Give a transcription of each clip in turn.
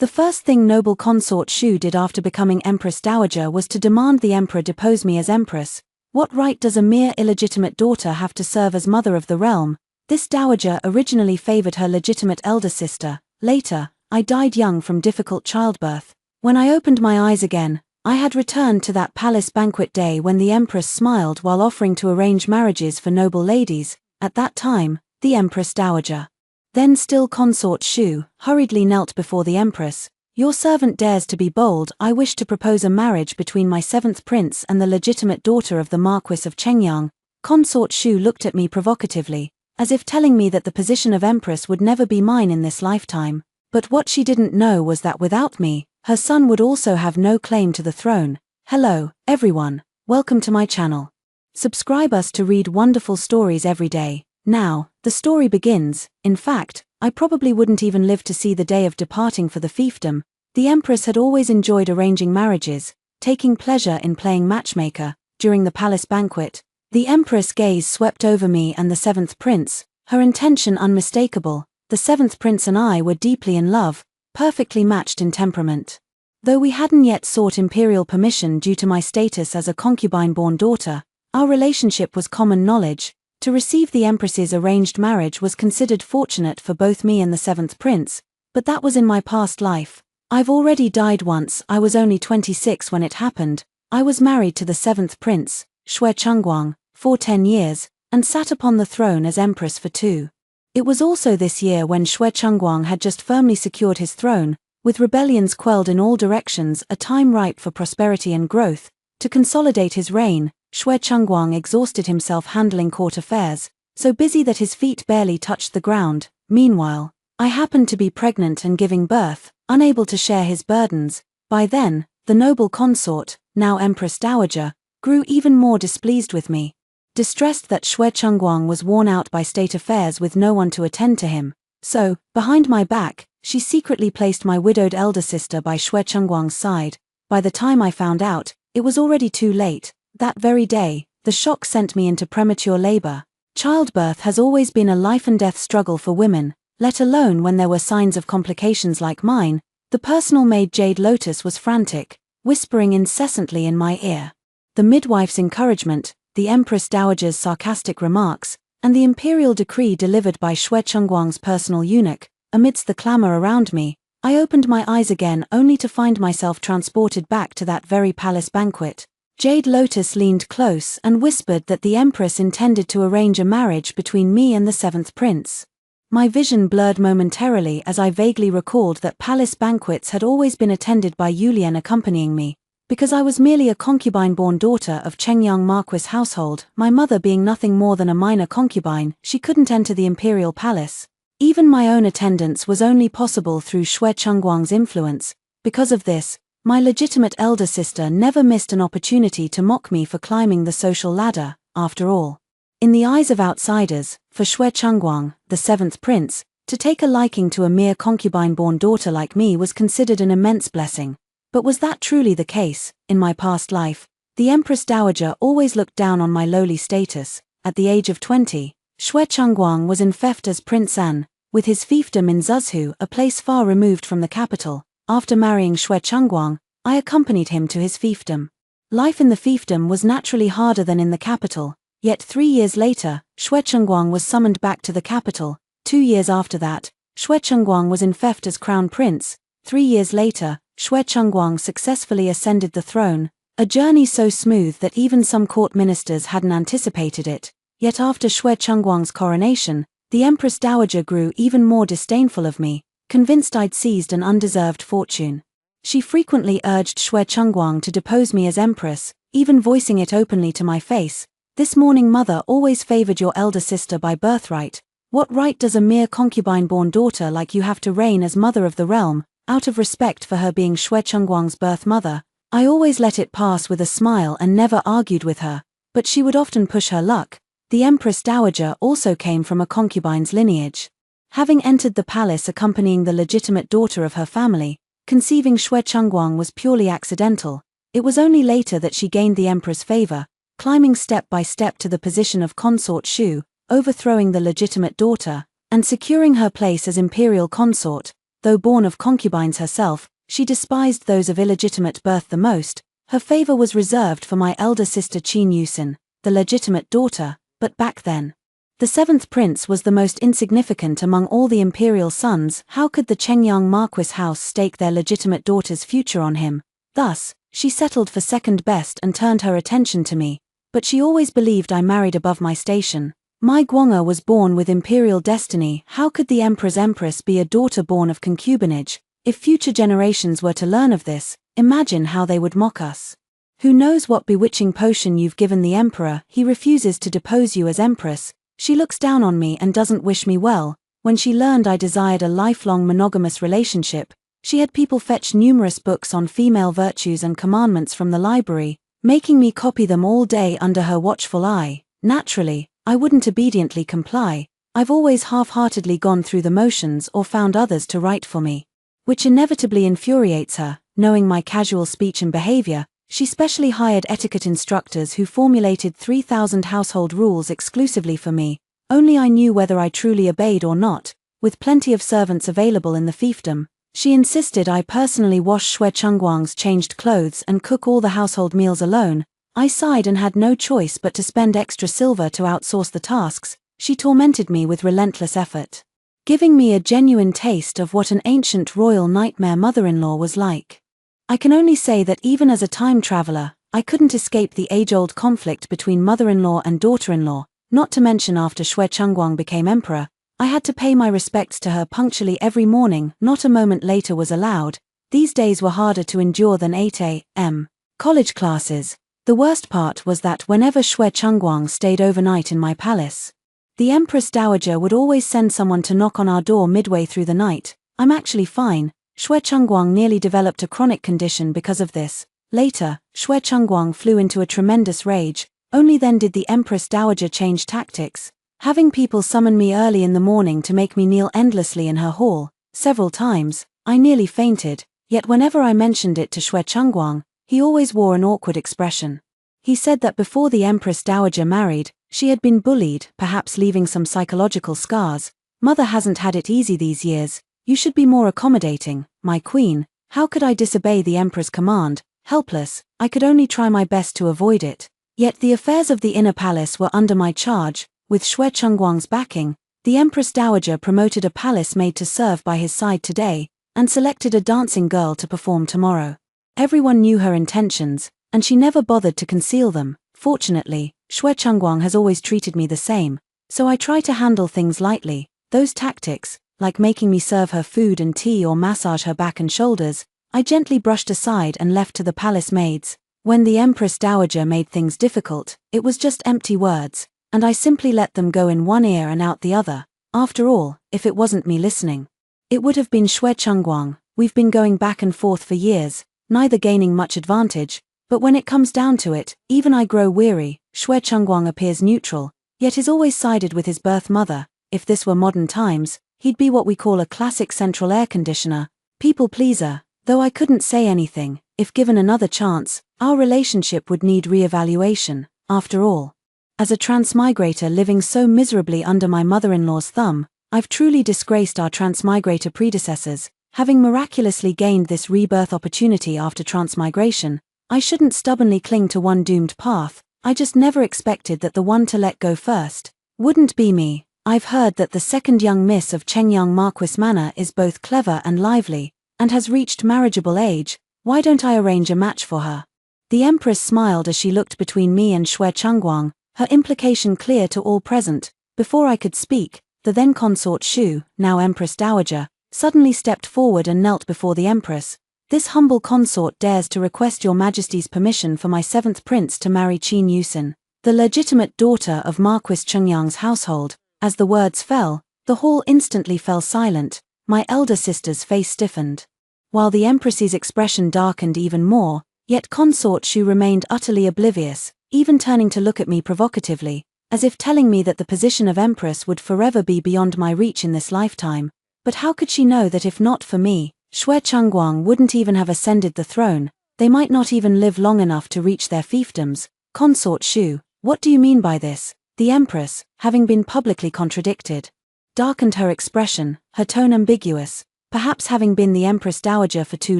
The first thing noble consort Shu did after becoming Empress Dowager was to demand the emperor depose me as empress. What right does a mere illegitimate daughter have to serve as mother of the realm? This dowager originally favored her legitimate elder sister. Later, I died young from difficult childbirth. When I opened my eyes again, I had returned to that palace banquet day when the empress smiled while offering to arrange marriages for noble ladies. At that time, the Empress Dowager, then still consort Shu, hurriedly knelt before the empress. Your servant dares to be bold. I wish to propose a marriage between my 7th prince and the legitimate daughter of the Marquis of Chengyang. Consort Shu looked at me provocatively, as if telling me that the position of empress would never be mine in this lifetime. But what she didn't know was that without me, her son would also have no claim to the throne. Hello, everyone. Welcome to my channel. Subscribe us to read wonderful stories every day. Now, the story begins. In fact, I probably wouldn't even live to see the day of departing for the fiefdom. The empress had always enjoyed arranging marriages, taking pleasure in playing matchmaker. During the palace banquet, the empress' gaze swept over me and the 7th prince, her intention unmistakable. The 7th prince and I were deeply in love, perfectly matched in temperament. Though we hadn't yet sought imperial permission due to my status as a concubine-born daughter, our relationship was common knowledge. To receive the empress's arranged marriage was considered fortunate for both me and the 7th prince, but that was in my past life. I've already died once. I was only 26 when it happened. I was married to the 7th prince, Shue Chengguang, for 10 years, and sat upon the throne as empress for 2. It was also this year when Shue Chengguang had just firmly secured his throne, with rebellions quelled in all directions, a time ripe for prosperity and growth. To consolidate his reign, Shue Chengguang exhausted himself handling court affairs, so busy that his feet barely touched the ground. Meanwhile, I happened to be pregnant and giving birth, unable to share his burdens. By then, the noble consort, now Empress Dowager, grew even more displeased with me. Distressed that Shue Chengguang was worn out by state affairs with no one to attend to him, so, behind my back, she secretly placed my widowed elder sister by Shue Chengguang's side. By the time I found out, it was already too late. That very day, the shock sent me into premature labor. Childbirth has always been a life-and-death struggle for women, let alone when there were signs of complications like mine. The personal maid Jade Lotus was frantic, whispering incessantly in my ear. The midwife's encouragement, the Empress Dowager's sarcastic remarks, and the imperial decree delivered by Shue Chengguang's personal eunuch. Amidst the clamor around me, I opened my eyes again only to find myself transported back to that very palace banquet. Jade Lotus leaned close and whispered that the empress intended to arrange a marriage between me and the 7th prince. My vision blurred momentarily as I vaguely recalled that palace banquets had always been attended by Yulian accompanying me. Because I was merely a concubine-born daughter of Chengyang Marquis household, my mother being nothing more than a minor concubine, she couldn't enter the imperial palace. Even my own attendance was only possible through Shue Chengguang's influence. Because of this, my legitimate elder sister never missed an opportunity to mock me for climbing the social ladder. After all, in the eyes of outsiders, for Shue Chengguang, the 7th prince, to take a liking to a mere concubine-born daughter like me was considered an immense blessing. But was that truly the case? In my past life, the Empress Dowager always looked down on my lowly status. At the age of 20, Shue Chengguang was enfeoffed as Prince An, with his fiefdom in Zhuzhou, a place far removed from the capital. After marrying Shue Chengguang, I accompanied him to his fiefdom. Life in the fiefdom was naturally harder than in the capital, yet 3 years later, Shue Chengguang was summoned back to the capital. 2 years after that, Shue Chengguang was enfeoffed as crown prince. 3 years later, Shue Chengguang successfully ascended the throne, a journey so smooth that even some court ministers hadn't anticipated it. Yet after Shue Chengguang's coronation, the Empress Dowager grew even more disdainful of me, convinced I'd seized an undeserved fortune. She frequently urged Shue Chengguang to depose me as empress, even voicing it openly to my face. This mourning mother always favored your elder sister by birthright. What right does a mere concubine-born daughter like you have to reign as mother of the realm? Out of respect for her being Shue Chengguang's birth mother, I always let it pass with a smile and never argued with her, but she would often push her luck. The Empress Dowager also came from a concubine's lineage. Having entered the palace accompanying the legitimate daughter of her family, conceiving Shue Chengguang was purely accidental. It was only later that she gained the emperor's favor, climbing step by step to the position of consort Shu, overthrowing the legitimate daughter, and securing her place as imperial consort. though born of concubines herself, she despised those of illegitimate birth the most. Her favor was reserved for my elder sister Qin Yusin, the legitimate daughter, but back then, the seventh prince was the most insignificant among all the imperial sons. How could the Chengyang Marquis house stake their legitimate daughter's future on him? Thus, she settled for second best and turned her attention to me, but she always believed I married above my station. My Guang'er was born with imperial destiny. How could the emperor's empress be a daughter born of concubinage? If future generations were to learn of this, imagine how they would mock us. Who knows what bewitching potion you've given the emperor? He refuses to depose you as empress. She looks down on me and doesn't wish me well. When she learned I desired a lifelong monogamous relationship, she had people fetch numerous books on female virtues and commandments from the library, making me copy them all day under her watchful eye. Naturally, I wouldn't obediently comply. I've always half-heartedly gone through the motions or found others to write for me, which inevitably infuriates her. Knowing my casual speech and behavior, she specially hired etiquette instructors who formulated 3,000 household rules exclusively for me. Only I knew whether I truly obeyed or not. With plenty of servants available in the fiefdom, she insisted I personally wash Shui Chengguang's changed clothes and cook all the household meals alone. I sighed and had no choice but to spend extra silver to outsource the tasks. She tormented me with relentless effort, giving me a genuine taste of what an ancient royal nightmare mother-in-law was like. I can only say that even as a time traveler, I couldn't escape the age-old conflict between mother-in-law and daughter-in-law, not to mention after Shui Chengguang became emperor, I had to pay my respects to her punctually every morning. Not a moment later was allowed. These days were harder to endure than 8 a.m. college classes. The worst part was that whenever Shui Chengguang stayed overnight in my palace, the Empress Dowager would always send someone to knock on our door midway through the night. I'm actually fine. Shui Chengguang nearly developed a chronic condition because of this. Later, Shui Chengguang flew into a tremendous rage. Only then did the Empress Dowager change tactics, having people summon me early in the morning to make me kneel endlessly in her hall. Several times, I nearly fainted, yet whenever I mentioned it to Shui Chengguang, he always wore an awkward expression. He said that before the Empress Dowager married, she had been bullied, perhaps leaving some psychological scars. Mother hasn't had it easy these years. You should be more accommodating, my queen. How could I disobey the emperor's command? Helpless, I could only try my best to avoid it. Yet the affairs of the inner palace were under my charge. With Shui Chengguang's backing, the Empress Dowager promoted a palace maid to serve by his side today, and selected a dancing girl to perform tomorrow. Everyone knew her intentions, and she never bothered to conceal them. Fortunately, Shui Chengguang has always treated me the same, so I try to handle things lightly. Those tactics, like making me serve her food and tea or massage her back and shoulders, I gently brushed aside and left to the palace maids. When the Empress Dowager made things difficult, it was just empty words, and I simply let them go in one ear and out the other. After all, if it wasn't me listening, it would have been Shui Chengguang. We've been going back and forth for years, neither gaining much advantage, but when it comes down to it, even I grow weary. Shui Chengguang appears neutral, yet is always sided with his birth mother. If this were modern times, he'd be what we call a classic central air conditioner, people pleaser. Though I couldn't say anything, if given another chance, our relationship would need re-evaluation. After all, as a transmigrator living so miserably under my mother-in-law's thumb, I've truly disgraced our transmigrator predecessors. Having miraculously gained this rebirth opportunity after transmigration, I shouldn't stubbornly cling to one doomed path. I just never expected that the one to let go first wouldn't be me. I've heard that the second young miss of Chengyang Marquis Manor is both clever and lively, and has reached marriageable age. Why don't I arrange a match for her? The Empress smiled as she looked between me and Shui Chengguang, her implication clear to all present. Before I could speak, the then consort Shu, now Empress Dowager, suddenly stepped forward and knelt before the Empress. This humble consort dares to request your Majesty's permission for my seventh prince to marry Qin Yusin, the legitimate daughter of Marquis Chengyang's household. As the words fell, the hall instantly fell silent. My elder sister's face stiffened, while the Empress's expression darkened even more, yet consort Shu remained utterly oblivious, even turning to look at me provocatively, as if telling me that the position of Empress would forever be beyond my reach in this lifetime. But how could she know that if not for me, Shui Chengguang wouldn't even have ascended the throne? They might not even live long enough to reach their fiefdoms. Consort Shu, what do you mean by this? The Empress, having been publicly contradicted, darkened her expression, her tone ambiguous. Perhaps having been the Empress Dowager for too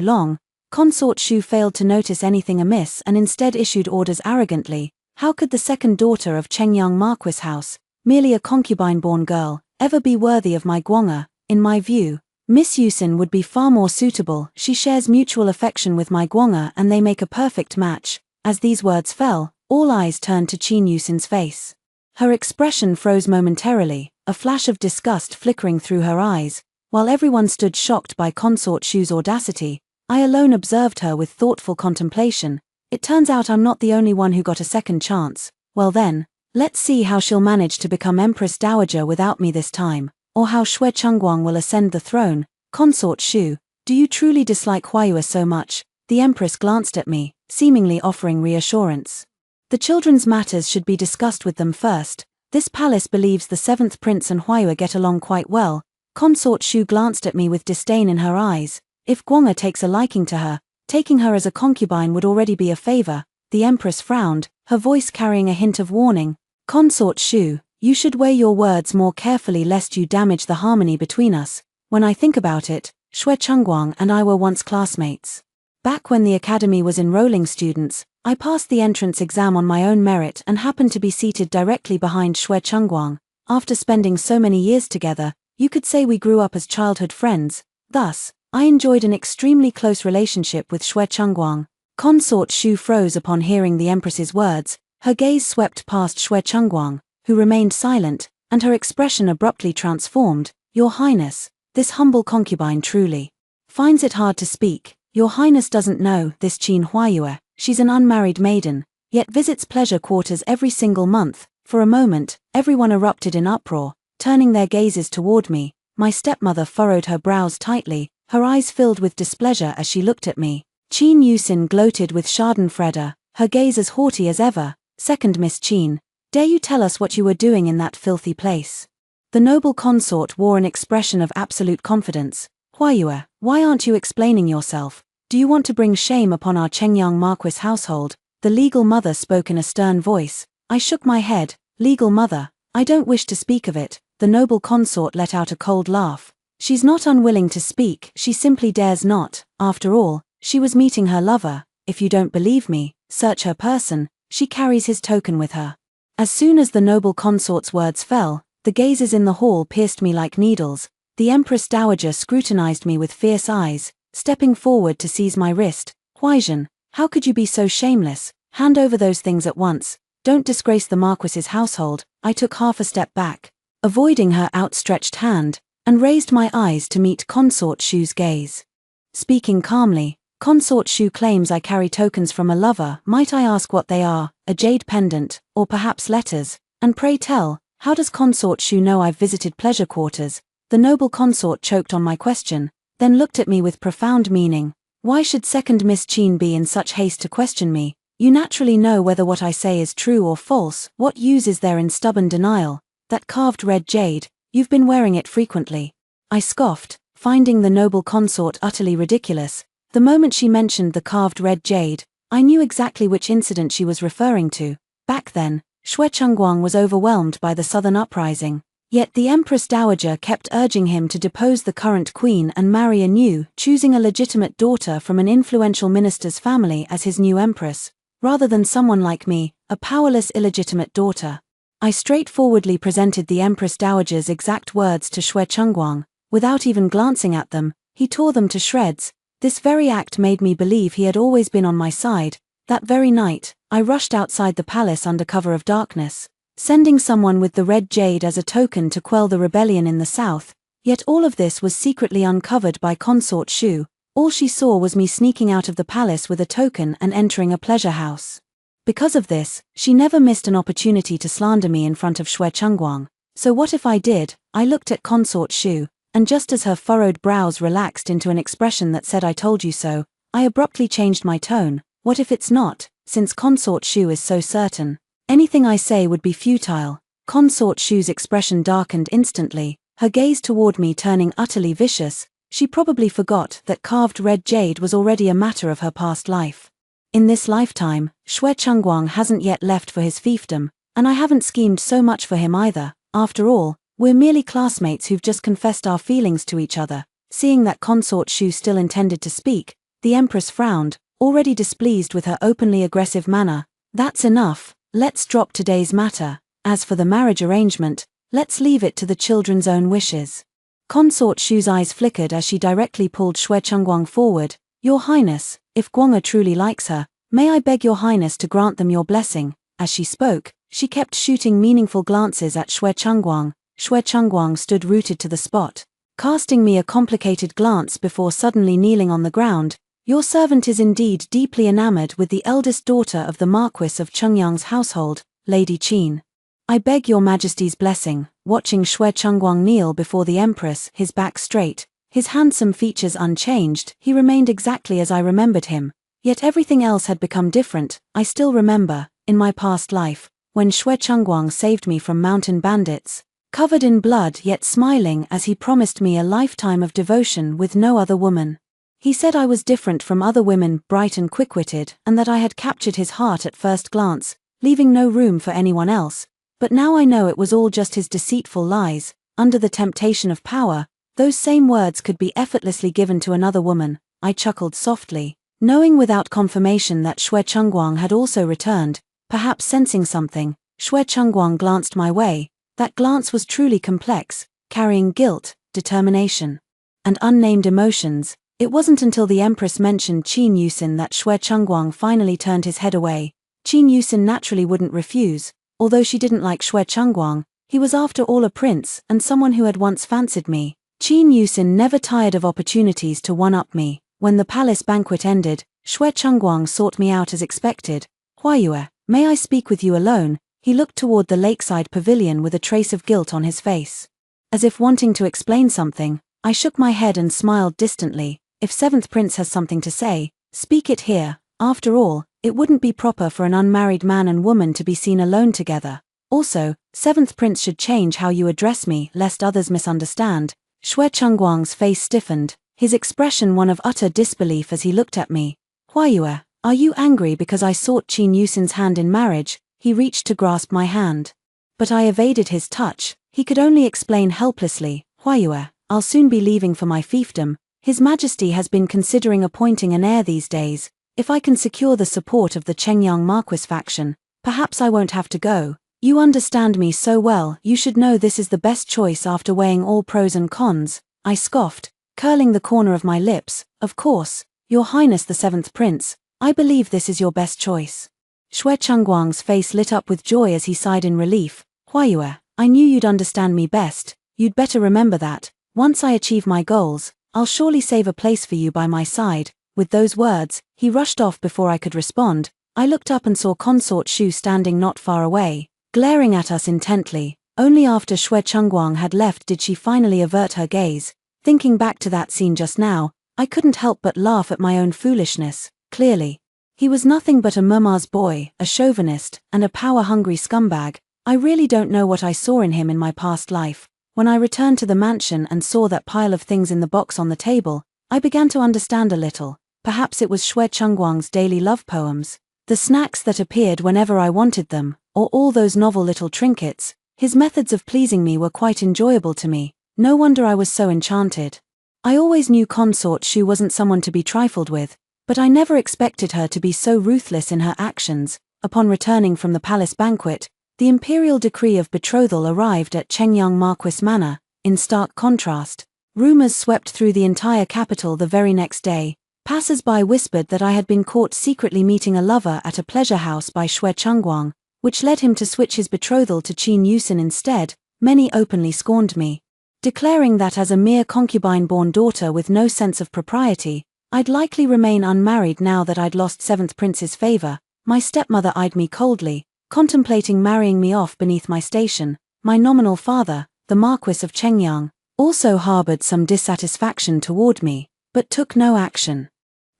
long, Consort Shu failed to notice anything amiss and instead issued orders arrogantly. How could the second daughter of Chengyang Marquis House, merely a concubine-born girl, ever be worthy of my Guanga? In my view, Miss Yusin would be far more suitable. She shares mutual affection with my Guanga and they make a perfect match. As these words fell, all eyes turned to Qin Yusin's face. Her expression froze momentarily, a flash of disgust flickering through her eyes. While everyone stood shocked by Consort Shu's audacity, I alone observed her with thoughtful contemplation. It turns out I'm not the only one who got a second chance. Well then, let's see how she'll manage to become Empress Dowager without me this time, or how Xue Chengguang will ascend the throne. Consort Shu, do you truly dislike Huayue so much? The Empress glanced at me, seemingly offering reassurance. The children's matters should be discussed with them first. This palace believes the 7th prince and Huayue get along quite well. Consort Shu glanced at me with disdain in her eyes. If Guanga takes a liking to her, taking her as a concubine would already be a favor. The Empress frowned, her voice carrying a hint of warning. Consort Shu, you should weigh your words more carefully lest you damage the harmony between us. When I think about it, Xue Chengguang and I were once classmates. Back when the academy was enrolling students, I passed the entrance exam on my own merit and happened to be seated directly behind Xue Chengguang. After spending so many years together, you could say we grew up as childhood friends. Thus, I enjoyed an extremely close relationship with Xue Chengguang. Consort Shu froze upon hearing the Empress's words. Her gaze swept past Xue Chengguang, who remained silent, and her expression abruptly transformed. Your Highness, this humble concubine truly finds it hard to speak. Your Highness doesn't know this Qin Huayue. She's an unmarried maiden, yet visits pleasure quarters every single month. For a moment, everyone erupted in uproar, turning their gazes toward me. My stepmother furrowed her brows tightly, her eyes filled with displeasure as she looked at me. Qin Yusin gloated with schadenfreude, her gaze as haughty as ever. Second Miss Qin, dare you tell us what you were doing in that filthy place? The noble consort wore an expression of absolute confidence. Huayue, why aren't you explaining yourself? Do you want to bring shame upon our Chengyang Marquis household? The legal mother spoke in a stern voice. I shook my head. Legal mother, I don't wish to speak of it. The noble consort let out a cold laugh. She's not unwilling to speak, she simply dares not. After all, she was meeting her lover. If you don't believe me, search her person. She carries his token with her. As soon as the noble consort's words fell, the gazes in the hall pierced me like needles. The Empress Dowager scrutinized me with fierce eyes, stepping forward to seize my wrist. Huaizhen, how could you be so shameless? Hand over those things at once. Don't disgrace the Marquis's household. I took half a step back, avoiding her outstretched hand, and raised my eyes to meet Consort Shu's gaze. Speaking calmly, Consort Shu claims I carry tokens from a lover. Might I ask what they are? A jade pendant, or perhaps letters? And pray tell, how does Consort Shu know I've visited pleasure quarters? The noble consort choked on my question, then looked at me with profound meaning. Why should second Miss Qin be in such haste to question me? You naturally know whether what I say is true or false. What use is there in stubborn denial? That carved red jade, you've been wearing it frequently. I scoffed, finding the noble consort utterly ridiculous. The moment she mentioned the carved red jade, I knew exactly which incident she was referring to. Back then, Xue Chengguang was overwhelmed by the southern uprising. Yet the Empress Dowager kept urging him to depose the current queen and marry a new, choosing a legitimate daughter from an influential minister's family as his new empress, rather than someone like me, a powerless illegitimate daughter. I straightforwardly presented the Empress Dowager's exact words to Xue Chengguang. Without even glancing at them, he tore them to shreds. This very act made me believe he had always been on my side. That very night, I rushed outside the palace under cover of darkness, sending someone with the red jade as a token to quell the rebellion in the south. Yet all of this was secretly uncovered by Consort Shu. All she saw was me sneaking out of the palace with a token and entering a pleasure house. Because of this, she never missed an opportunity to slander me in front of Xue Chengguang. So what if I did? I looked at Consort Shu, and just as her furrowed brows relaxed into an expression that said I told you so, I abruptly changed my tone. What if it's not? Since Consort Shu is so certain, anything I say would be futile. Consort Shu's expression darkened instantly, her gaze toward me turning utterly vicious. She probably forgot that carved red jade was already a matter of her past life. In this lifetime, Xue Chengguang hasn't yet left for his fiefdom, and I haven't schemed so much for him either. After all, we're merely classmates who've just confessed our feelings to each other. Seeing that Consort Shu still intended to speak, the Empress frowned, already displeased with her openly aggressive manner. That's enough, let's drop today's matter. As for the marriage arrangement, let's leave it to the children's own wishes. Consort Shu's eyes flickered as she directly pulled Xue Chengguang forward. Your Highness, if Guanga truly likes her, may I beg your Highness to grant them your blessing? As she spoke, she kept shooting meaningful glances at Xue Chengguang. Xue Chengguang stood rooted to the spot, casting me a complicated glance before suddenly kneeling on the ground. Your servant is indeed deeply enamored with the eldest daughter of the Marquis of Chengyang's household, Lady Qin. I beg your Majesty's blessing. Watching Xue Chengguang kneel before the Empress, his back straight, his handsome features unchanged, he remained exactly as I remembered him. Yet everything else had become different. I still remember, in my past life, when Xue Chengguang saved me from mountain bandits, covered in blood yet smiling as he promised me a lifetime of devotion with no other woman. He said I was different from other women, bright and quick-witted, and that I had captured his heart at first glance, leaving no room for anyone else. But now I know it was all just his deceitful lies. Under the temptation of power, those same words could be effortlessly given to another woman. I chuckled softly, knowing without confirmation that Xue Chengguang had also returned, perhaps sensing something. Xue Chengguang glanced my way. That glance was truly complex, carrying guilt, determination, and unnamed emotions. It wasn't until the Empress mentioned Qin Yusin that Xue Chengguang finally turned his head away. Qin Yusin naturally wouldn't refuse. Although she didn't like Xue Chengguang, he was after all a prince and someone who had once fancied me. Qin Yusin never tired of opportunities to one-up me. When the palace banquet ended, Xue Chengguang sought me out as expected. Huayue, may I speak with you alone? He looked toward the lakeside pavilion with a trace of guilt on his face. As if wanting to explain something, I shook my head and smiled distantly. If seventh prince has something to say, speak it here. After all, it wouldn't be proper for an unmarried man and woman to be seen alone together. Also, seventh prince should change how you address me lest others misunderstand. Xue Chengguang's face stiffened, his expression one of utter disbelief as he looked at me. Huayue, are you angry because I sought Qin Yusin's hand in marriage? He reached to grasp my hand. But I evaded his touch. He could only explain helplessly. Huayue, I'll soon be leaving for my fiefdom. His Majesty has been considering appointing an heir these days. If I can secure the support of the Chengyang Marquis faction, perhaps I won't have to go. You understand me so well, you should know this is the best choice after weighing all pros and cons. I scoffed, curling the corner of my lips. Of course, Your Highness the Seventh Prince, I believe this is your best choice. Xue Chengguang's face lit up with joy as he sighed in relief. Huayue, I knew you'd understand me best. You'd better remember that. Once I achieve my goals, I'll surely save a place for you by my side. With those words, he rushed off before I could respond. I looked up and saw Consort Shu standing not far away, glaring at us intently. Only after Xue Chengguang had left did she finally avert her gaze. Thinking back to that scene just now, I couldn't help but laugh at my own foolishness. Clearly, he was nothing but a mama's boy, a chauvinist, and a power-hungry scumbag. I really don't know what I saw in him in my past life. When I returned to the mansion and saw that pile of things in the box on the table, I began to understand a little. Perhaps it was Xue Chengguang's daily love poems, the snacks that appeared whenever I wanted them, or all those novel little trinkets. His methods of pleasing me were quite enjoyable to me. No wonder I was so enchanted. I always knew Consort Shu wasn't someone to be trifled with, but I never expected her to be so ruthless in her actions. Upon returning from the palace banquet, the imperial decree of betrothal arrived at Chengyang Marquis Manor. In stark contrast, rumors swept through the entire capital the very next day. Passers-by whispered that I had been caught secretly meeting a lover at a pleasure house by Xue Chengguang, which led him to switch his betrothal to Qin Yusin instead. Many openly scorned me, declaring that as a mere concubine-born daughter with no sense of propriety, I'd likely remain unmarried now that I'd lost Seventh Prince's favor. My stepmother eyed me coldly, contemplating marrying me off beneath my station. My nominal father, the Marquis of Chengyang, also harbored some dissatisfaction toward me, but took no action,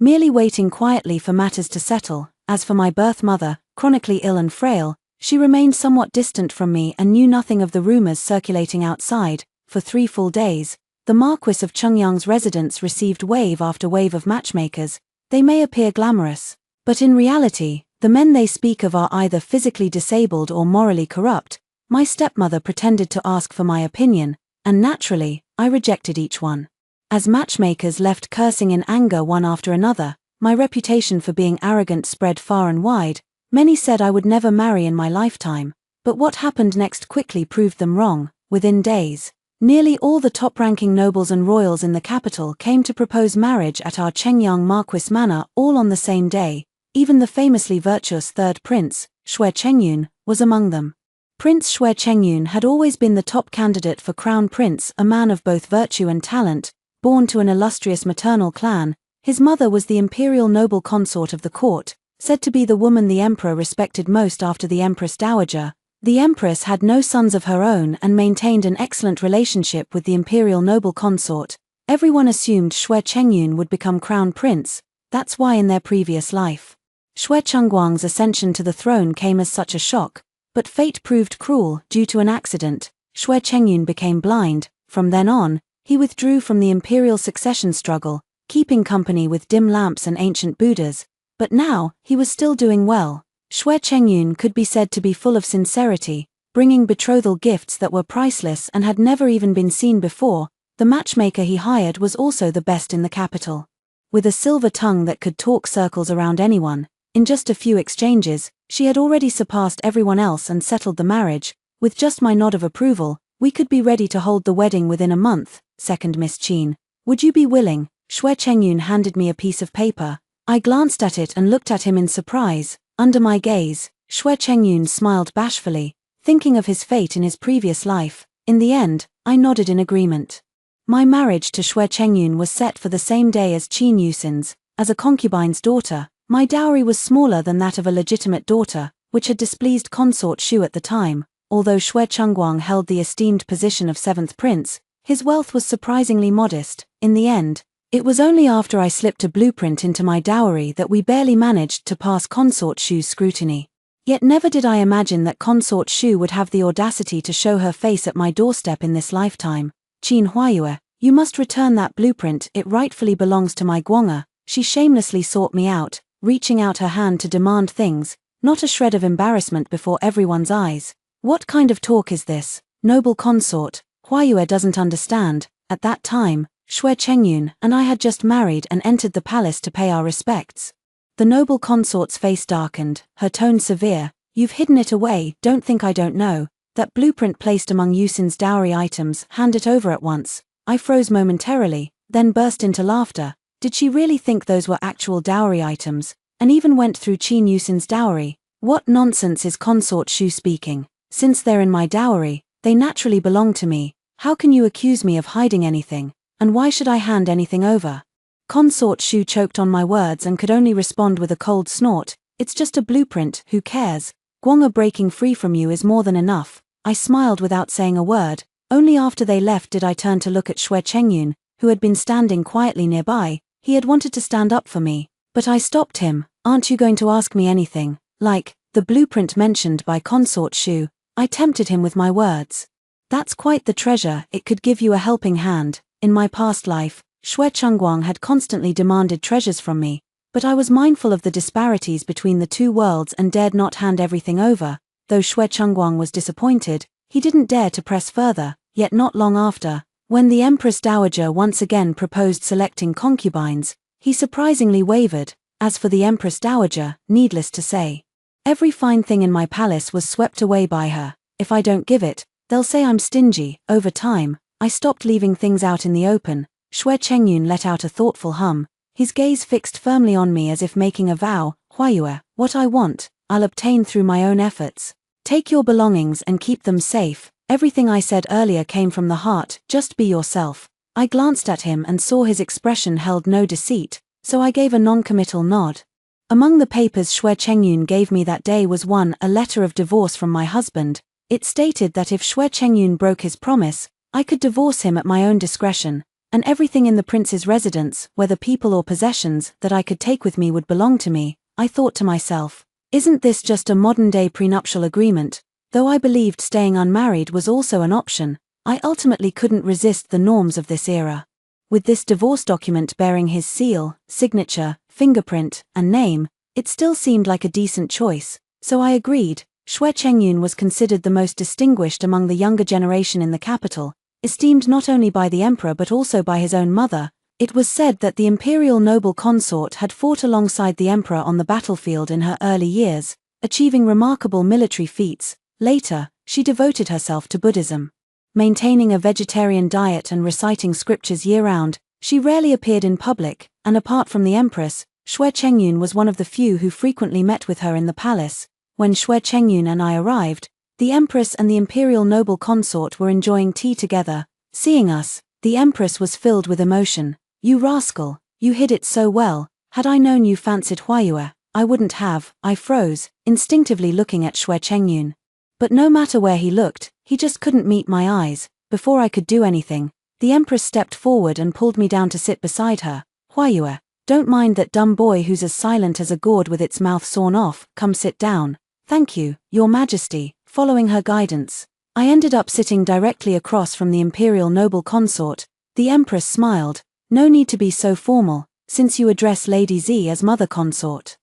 merely waiting quietly for matters to settle. As for my birth mother, chronically ill and frail, she remained somewhat distant from me and knew nothing of the rumors circulating outside. For 3 full days, the Marquis of Chengyang's residence received wave after wave of matchmakers. They may appear glamorous, but in reality, the men they speak of are either physically disabled or morally corrupt. My stepmother pretended to ask for my opinion, and naturally, I rejected each one. As matchmakers left cursing in anger one after another, my reputation for being arrogant spread far and wide. Many said I would never marry in my lifetime, but what happened next quickly proved them wrong. Within days, nearly all the top-ranking nobles and royals in the capital came to propose marriage at our Chengyang Marquis Manor all on the same day. Even the famously virtuous third prince, Xue Chengyun, was among them. Prince Xue Chengyun had always been the top candidate for crown prince, a man of both virtue and talent. Born to an illustrious maternal clan, his mother was the imperial noble consort of the court, said to be the woman the emperor respected most after the Empress Dowager. The empress had no sons of her own and maintained an excellent relationship with the imperial noble consort. Everyone assumed Xue Chengyun would become crown prince. That's why in their previous life, Xue Chengguang's ascension to the throne came as such a shock, but fate proved cruel. Due to an accident, Xue Chengyun became blind. From then on, he withdrew from the imperial succession struggle, keeping company with dim lamps and ancient Buddhas. But now, he was still doing well. Xue Chengyun could be said to be full of sincerity, bringing betrothal gifts that were priceless and had never even been seen before. The matchmaker he hired was also the best in the capital. With a silver tongue that could talk circles around anyone, in just a few exchanges, she had already surpassed everyone else and settled the marriage. With just my nod of approval, we could be ready to hold the wedding within a month. Second Miss Qin. Would you be willing? Xue Chengyun handed me a piece of paper. I glanced at it and looked at him in surprise. Under my gaze, Xue Chengyun smiled bashfully, thinking of his fate in his previous life. In the end, I nodded in agreement. My marriage to Xue Chengyun was set for the same day as Qin Yuxin's. As a concubine's daughter, my dowry was smaller than that of a legitimate daughter, which had displeased consort Xu at the time. Although Xue Chengguang held the esteemed position of seventh prince, his wealth was surprisingly modest. In the end, it was only after I slipped a blueprint into my dowry that we barely managed to pass consort Xu's scrutiny. Yet never did I imagine that consort Xu would have the audacity to show her face at my doorstep in this lifetime. Qin Huayue, you must return that blueprint, it rightfully belongs to my Guanga. She shamelessly sought me out, reaching out her hand to demand things, not a shred of embarrassment before everyone's eyes. What kind of talk is this? Noble consort, Huayue doesn't understand. At that time, Xue Chengyun and I had just married and entered the palace to pay our respects. The noble consort's face darkened, her tone severe. You've hidden it away, don't think I don't know. That blueprint placed among Yuxin's dowry items, hand it over at once. I froze momentarily, then burst into laughter. Did she really think those were actual dowry items, and even went through Qin Yuxin's dowry? What nonsense is consort Xu speaking? Since they're in my dowry, they naturally belong to me. How can you accuse me of hiding anything? And why should I hand anything over? Consort Xu choked on my words and could only respond with a cold snort. It's just a blueprint, who cares? Guanga breaking free from you is more than enough. I smiled without saying a word. Only after they left did I turn to look at Xue Chengyun, who had been standing quietly nearby. He had wanted to stand up for me, but I stopped him. Aren't you going to ask me anything? Like, the blueprint mentioned by consort Xu? I tempted him with my words. That's quite the treasure, it could give you a helping hand. In my past life, Xue Chengguang had constantly demanded treasures from me, but I was mindful of the disparities between the two worlds and dared not hand everything over. Though Xue Chengguang was disappointed, he didn't dare to press further. Yet not long after, when the Empress Dowager once again proposed selecting concubines, he surprisingly wavered. As for the Empress Dowager, needless to say, every fine thing in my palace was swept away by her. If I don't give it, they'll say I'm stingy. Over time, I stopped leaving things out in the open. Xue Chengyun let out a thoughtful hum, his gaze fixed firmly on me as if making a vow. Huayue, what I want, I'll obtain through my own efforts. Take your belongings and keep them safe. Everything I said earlier came from the heart, just be yourself. I glanced at him and saw his expression held no deceit, so I gave a non-committal nod. Among the papers Xue Chengyun gave me that day was a letter of divorce from my husband. It stated that if Xue Chengyun broke his promise, I could divorce him at my own discretion, and everything in the prince's residence, whether people or possessions, that I could take with me would belong to me. I thought to myself, isn't this just a modern-day prenuptial agreement? Though I believed staying unmarried was also an option, I ultimately couldn't resist the norms of this era. With this divorce document bearing his seal, signature, fingerprint, and name, it still seemed like a decent choice, so I agreed. Xue Chengyun was considered the most distinguished among the younger generation in the capital. esteemed not only by the emperor but also by his own mother. It was said that the imperial noble consort had fought alongside the emperor on the battlefield in her early years, achieving remarkable military feats. Later, she devoted herself to Buddhism. Maintaining a vegetarian diet and reciting scriptures year-round, she rarely appeared in public, and apart from the empress, Xue Chengyun was one of the few who frequently met with her in the palace. When Xue Chengyun and I arrived, the empress and the imperial noble consort were enjoying tea together. Seeing us, the empress was filled with emotion. "You rascal, you hid it so well. Had I known you fancied Huayue, I wouldn't have." I froze, instinctively looking at Xue Chengyun. But no matter where he looked, he just couldn't meet my eyes. Before I could do anything, the empress stepped forward and pulled me down to sit beside her. "Huayue, don't mind that dumb boy who's as silent as a gourd with its mouth sawn off. Come sit down." "Thank you, Your Majesty." Following her guidance, I ended up sitting directly across from the imperial noble consort. The empress smiled. "No need to be so formal, since you address Lady Z as mother consort.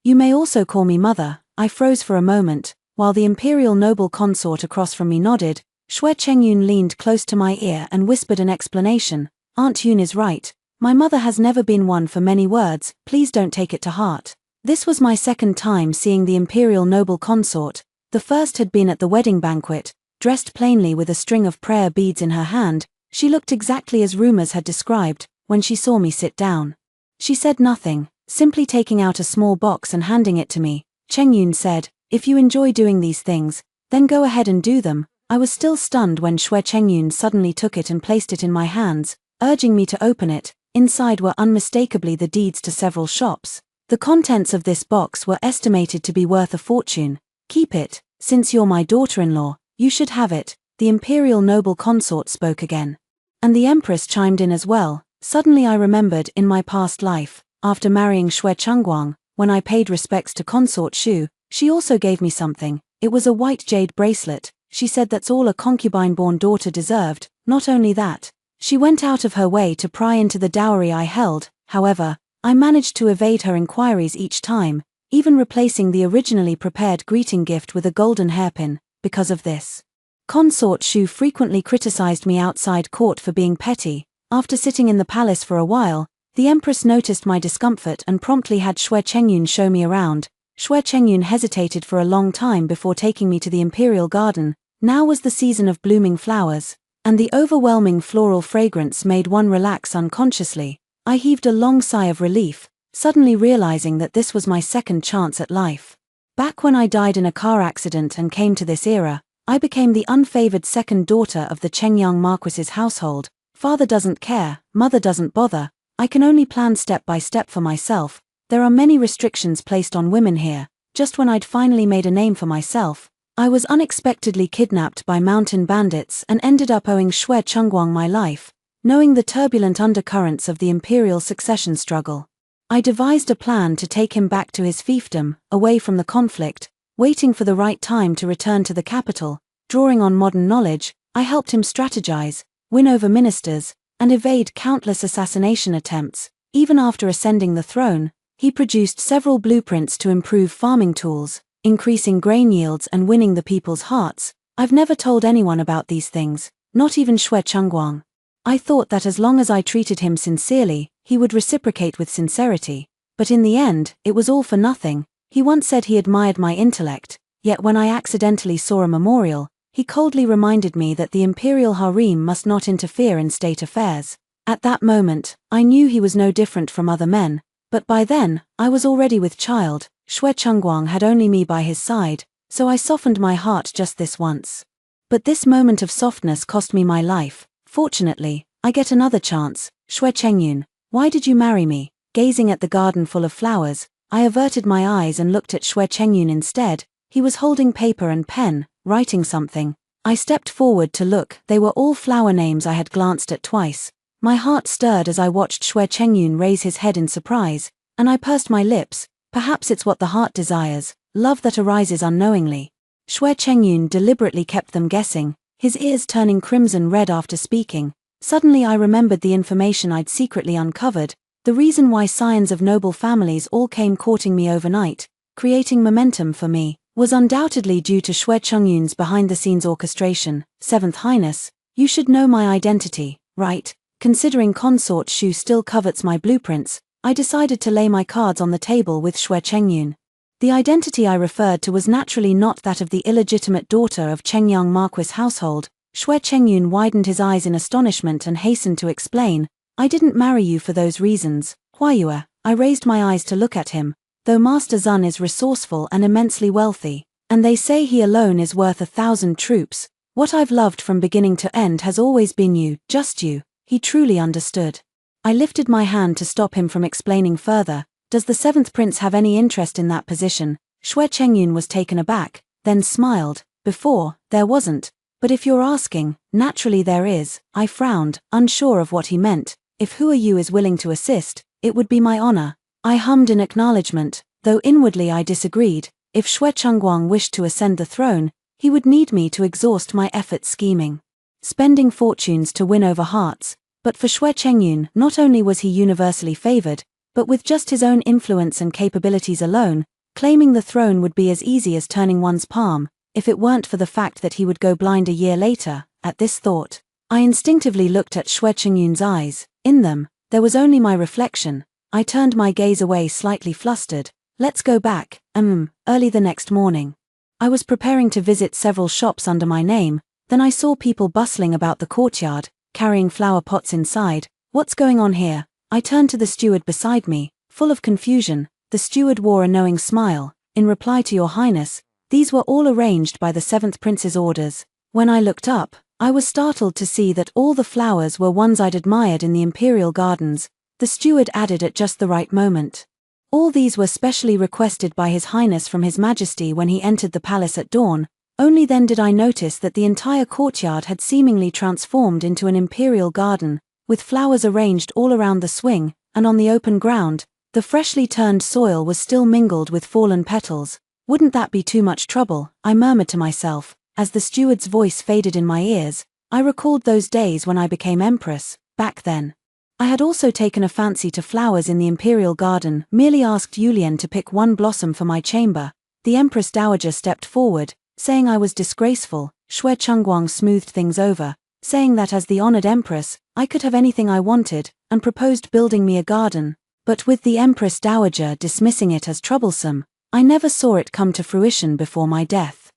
You may also call me mother." I froze for a moment, while the imperial noble consort across from me nodded. Xue Chengyun leaned close to my ear and whispered an explanation. "Aunt Yun is right. My mother has never been one for many words. Please don't take it to heart." This was my second time seeing the imperial noble consort. The first had been at the wedding banquet. Dressed plainly with a string of prayer beads in her hand, she looked exactly as rumors had described. When she saw me sit down, she said nothing, simply taking out a small box and handing it to me. Chengyun said, "If you enjoy doing these things, then go ahead and do them." I was still stunned when Xue Chengyun suddenly took it and placed it in my hands, urging me to open it. Inside were unmistakably the deeds to several shops. The contents of this box were estimated to be worth a fortune. "Keep it, since you're my daughter-in-law, you should have it." The imperial noble consort spoke again. And the empress chimed in as well. Suddenly I remembered, in my past life, after marrying Xue Changguang, when I paid respects to Consort Shu, she also gave me something. It was a white jade bracelet. She said that's all a concubine-born daughter deserved. Not only that, she went out of her way to pry into the dowry I held. However, I managed to evade her inquiries each time, even replacing the originally prepared greeting gift with a golden hairpin. Because of this, Consort Shu frequently criticized me outside court for being petty. After sitting in the palace for a while, the empress noticed my discomfort and promptly had Xue Chengyun show me around. Xue Chengyun hesitated for a long time before taking me to the imperial garden. Now was the season of blooming flowers, and the overwhelming floral fragrance made one relax unconsciously. I heaved a long sigh of relief, suddenly realizing that this was my second chance at life. Back when I died in a car accident and came to this era, I became the unfavored second daughter of the Chengyang Marquis's household. Father doesn't care, mother doesn't bother. I can only plan step by step for myself. There are many restrictions placed on women here. Just when I'd finally made a name for myself, I was unexpectedly kidnapped by mountain bandits and ended up owing Xue Changguang my life. Knowing the turbulent undercurrents of the imperial succession struggle, I devised a plan to take him back to his fiefdom, away from the conflict. Waiting for the right time to return to the capital, drawing on modern knowledge, I helped him strategize, win over ministers, and evade countless assassination attempts. Even after ascending the throne, he produced several blueprints to improve farming tools, increasing grain yields and winning the people's hearts. I've never told anyone about these things, not even Xue Changguang. I thought that as long as I treated him sincerely, he would reciprocate with sincerity. But in the end, it was all for nothing. He once said he admired my intellect, yet when I accidentally saw a memorial, he coldly reminded me that the imperial harem must not interfere in state affairs. At that moment, I knew he was no different from other men, but by then, I was already with child. Xue Changguang had only me by his side, so I softened my heart just this once. But this moment of softness cost me my life. Fortunately, I get another chance. "Xue Chengyun, why did you marry me?" Gazing at the garden full of flowers, I averted my eyes and looked at Xue Chengyun instead. He was holding paper and pen, writing something. I stepped forward to look. They were all flower names I had glanced at twice. My heart stirred as I watched Xue Chengyun raise his head in surprise, and I pursed my lips. Perhaps it's what the heart desires, love that arises unknowingly. Xue Chengyun deliberately kept them guessing, his ears turning crimson red after speaking. Suddenly I remembered the information I'd secretly uncovered, the reason why scions of noble families all came courting me overnight, creating momentum for me, was undoubtedly due to Xue Chengyun's behind-the-scenes orchestration. Seventh Highness, You should know my identity, right? Considering consort Shu still covets my blueprints, I decided to lay my cards on the table with Xue Chengyun. The identity I referred to was naturally not that of the illegitimate daughter of Chengyang Marquis household. Xue Chengyun widened his eyes in astonishment and hastened to explain, I didn't marry you for those reasons, Huayue. I raised my eyes to look at him. Though Master Zun is resourceful and immensely wealthy, and they say he alone is worth 1,000 troops, what I've loved from beginning to end has always been you, just you. He truly understood. I lifted my hand to stop him from explaining further. Does the 7th prince have any interest in that position? Xue Chengyun was taken aback, then smiled. Before, there wasn't. But if you're asking, naturally there is. I frowned, unsure of what he meant. If Huayu is willing to assist, it would be my honor. I hummed in acknowledgement, though inwardly I disagreed. If Xue Chengguang wished to ascend the throne, he would need me to exhaust my efforts scheming, spending fortunes to win over hearts. But for Xue Chengyun, not only was he universally favored, but with just his own influence and capabilities alone, claiming the throne would be as easy as turning one's palm, if it weren't for the fact that he would go blind a year later. At this thought, I instinctively looked at Xue Chengyun's eyes. In them, there was only my reflection. I turned my gaze away slightly flustered. Let's go back. Early the next morning. I was preparing to visit several shops under my name, then I saw people bustling about the courtyard, carrying flower pots inside. What's going on here? I turned to the steward beside me, full of confusion. The steward wore a knowing smile. In reply to your highness, these were all arranged by the 7th prince's orders. When I looked up, I was startled to see that all the flowers were ones I'd admired in the imperial gardens. The steward added at just the right moment. All these were specially requested by His Highness from His Majesty when he entered the palace at dawn. Only then did I notice that the entire courtyard had seemingly transformed into an imperial garden, with flowers arranged all around the swing, and on the open ground, the freshly turned soil was still mingled with fallen petals. Wouldn't that be too much trouble? I murmured to myself. As the steward's voice faded in my ears, I recalled those days when I became empress. Back then, I had also taken a fancy to flowers in the imperial garden, merely asked Yulian to pick one blossom for my chamber. The Empress Dowager stepped forward, saying I was disgraceful. Xue Chengguang smoothed things over, saying that as the honored empress, I could have anything I wanted, and proposed building me a garden. But with the Empress Dowager dismissing it as troublesome, I never saw it come to fruition before my death.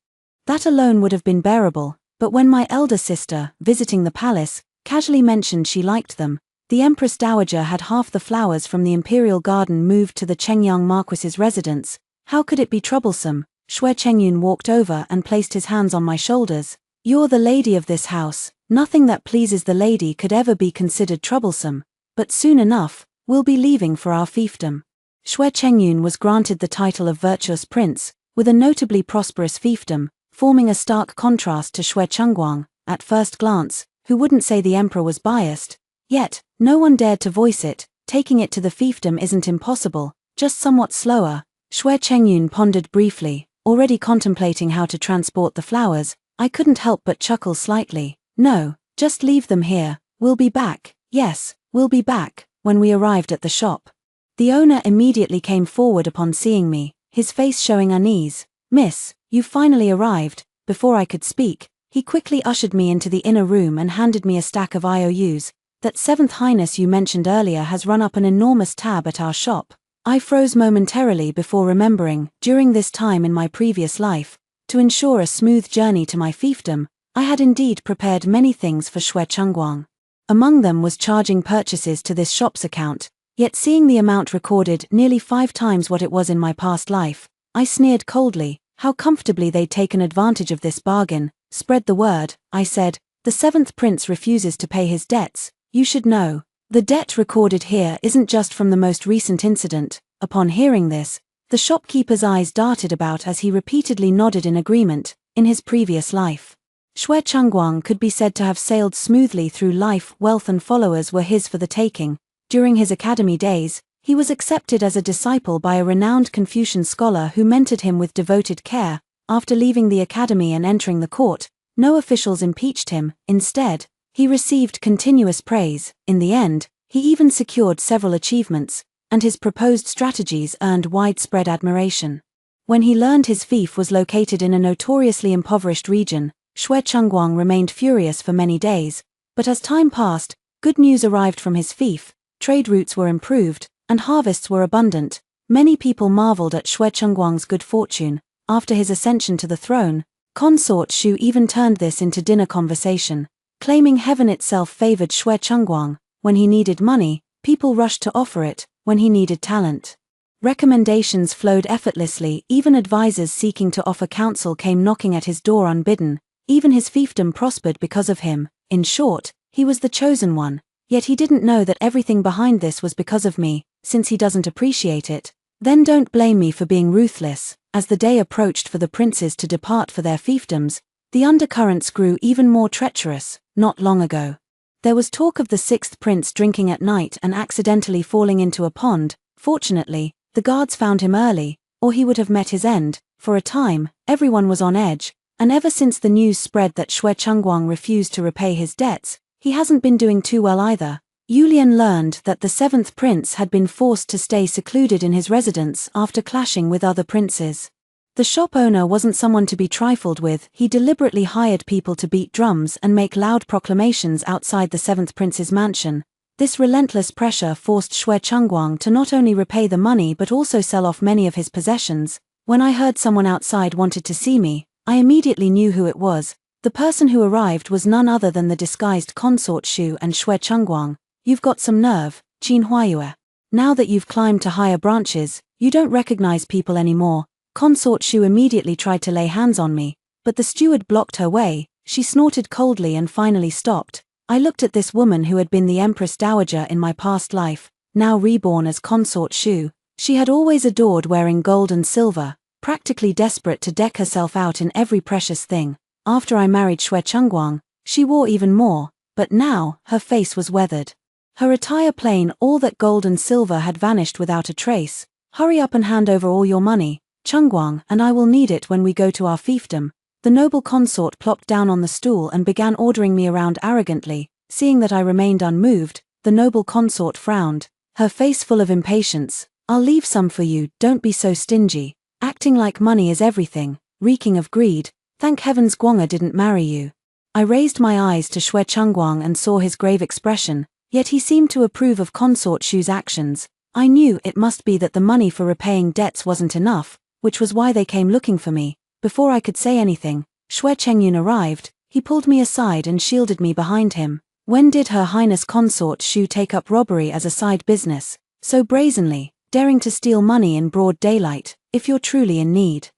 That alone would have been bearable, but when my elder sister, visiting the palace, casually mentioned she liked them, the Empress Dowager had half the flowers from the imperial garden moved to the Chengyang Marquis's residence. How could it be troublesome? Xue Chengyun walked over and placed his hands on my shoulders. You're the lady of this house. Nothing that pleases the lady could ever be considered troublesome. But soon enough, we'll be leaving for our fiefdom. Xue Chengyun was granted the title of virtuous prince, with a notably prosperous fiefdom, forming a stark contrast to Xue Chengguang. At first glance, who wouldn't say the emperor was biased? Yet, no one dared to voice it. Taking it to the fiefdom isn't impossible, just somewhat slower. Xue Chengyun pondered briefly, already contemplating how to transport the flowers. I couldn't help but chuckle slightly. No, just leave them here. We'll be back. Yes, we'll be back. When we arrived at the shop, the owner immediately came forward upon seeing me, his face showing unease. Miss, you've finally arrived. Before I could speak, he quickly ushered me into the inner room and handed me a stack of IOUs. That 7th Highness you mentioned earlier has run up an enormous tab at our shop. I froze momentarily before remembering, during this time in my previous life, to ensure a smooth journey to my fiefdom, I had indeed prepared many things for Xue Chengguang. Among them was charging purchases to this shop's account, yet seeing the amount recorded nearly 5 times what it was in my past life, I sneered coldly. How comfortably they'd taken advantage of this bargain. Spread the word, I said. The 7th prince refuses to pay his debts. You should know. The debt recorded here isn't just from the most recent incident. Upon hearing this, the shopkeeper's eyes darted about as he repeatedly nodded in agreement. In his previous life, Xue Chengguang could be said to have sailed smoothly through life. Wealth and followers were his for the taking. During his academy days, he was accepted as a disciple by a renowned Confucian scholar who mentored him with devoted care. After leaving the academy and entering the court, no officials impeached him. Instead, he received continuous praise. In the end, he even secured several achievements, and his proposed strategies earned widespread admiration. When he learned his fief was located in a notoriously impoverished region, Xue Chengguang remained furious for many days, but as time passed, good news arrived from his fief, trade routes were improved, and harvests were abundant. Many people marveled at Xue Chengguang's good fortune. After his ascension to the throne, Consort Shu even turned this into dinner conversation, claiming heaven itself favored Xue Chengguang. When he needed money, people rushed to offer it. When he needed talent, recommendations flowed effortlessly. Even advisors seeking to offer counsel came knocking at his door unbidden. Even his fiefdom prospered because of him. In short, he was the chosen one. Yet he didn't know that everything behind this was because of me. Since he doesn't appreciate it, then don't blame me for being ruthless. As the day approached for the princes to depart for their fiefdoms, the undercurrents grew even more treacherous. Not long ago, there was talk of the sixth prince drinking at night and accidentally falling into a pond. Fortunately, the guards found him early, or he would have met his end. For a time, everyone was on edge, and ever since the news spread that Xue Chengguang refused to repay his debts, he hasn't been doing too well either. Yulian learned that the seventh prince had been forced to stay secluded in his residence after clashing with other princes. The shop owner wasn't someone to be trifled with. He deliberately hired people to beat drums and make loud proclamations outside the seventh prince's mansion. This relentless pressure forced Xue Chengguang to not only repay the money but also sell off many of his possessions. When I heard someone outside wanted to see me, I immediately knew who it was. The person who arrived was none other than the disguised Consort Shu and Xue Chengguang. You've got some nerve, Qin Huayue. Now that you've climbed to higher branches, you don't recognize people anymore. Consort Shu immediately tried to lay hands on me, but the steward blocked her way. She snorted coldly and finally stopped. I looked at this woman who had been the Empress Dowager in my past life, now reborn as Consort Shu. She had always adored wearing gold and silver, practically desperate to deck herself out in every precious thing. After I married Xue Chengguang, she wore even more, but now, her face was weathered. Her attire plain, all that gold and silver had vanished without a trace. Hurry up and hand over all your money, Chengguang, and I will need it when we go to our fiefdom. The noble consort plopped down on the stool and began ordering me around arrogantly. Seeing that I remained unmoved, the noble consort frowned, her face full of impatience. I'll leave some for you, don't be so stingy. Acting like money is everything, reeking of greed. Thank heavens Guanga didn't marry you. I raised my eyes to Xue Chengguang and saw his grave expression, yet he seemed to approve of Consort Shu's actions. I knew it must be that the money for repaying debts wasn't enough, which was why they came looking for me. Before I could say anything, Xue Chengyun arrived. He pulled me aside and shielded me behind him. When did Her Highness Consort Shu take up robbery as a side business, so brazenly, daring to steal money in broad daylight? If you're truly in need,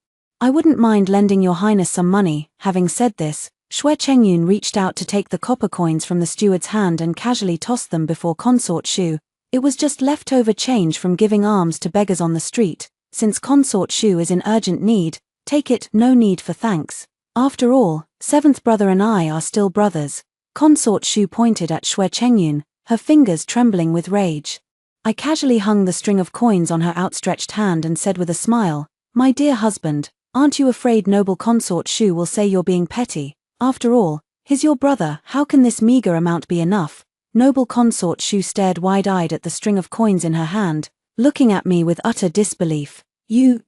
I wouldn't mind lending your highness some money. Having said this, Xue Chengyun reached out to take the copper coins from the steward's hand and casually tossed them before Consort Shu. It was just leftover change from giving alms to beggars on the street. Since Consort Shu is in urgent need, take it, no need for thanks. After all, seventh brother and I are still brothers. Consort Shu pointed at Xue Chengyun, her fingers trembling with rage. I casually hung the string of coins on her outstretched hand and said with a smile, "My dear husband, aren't you afraid noble Consort Shu will say you're being petty? After all, he's your brother, how can this meager amount be enough?" Noble Consort Shu stared wide-eyed at the string of coins in her hand, looking at me with utter disbelief. You,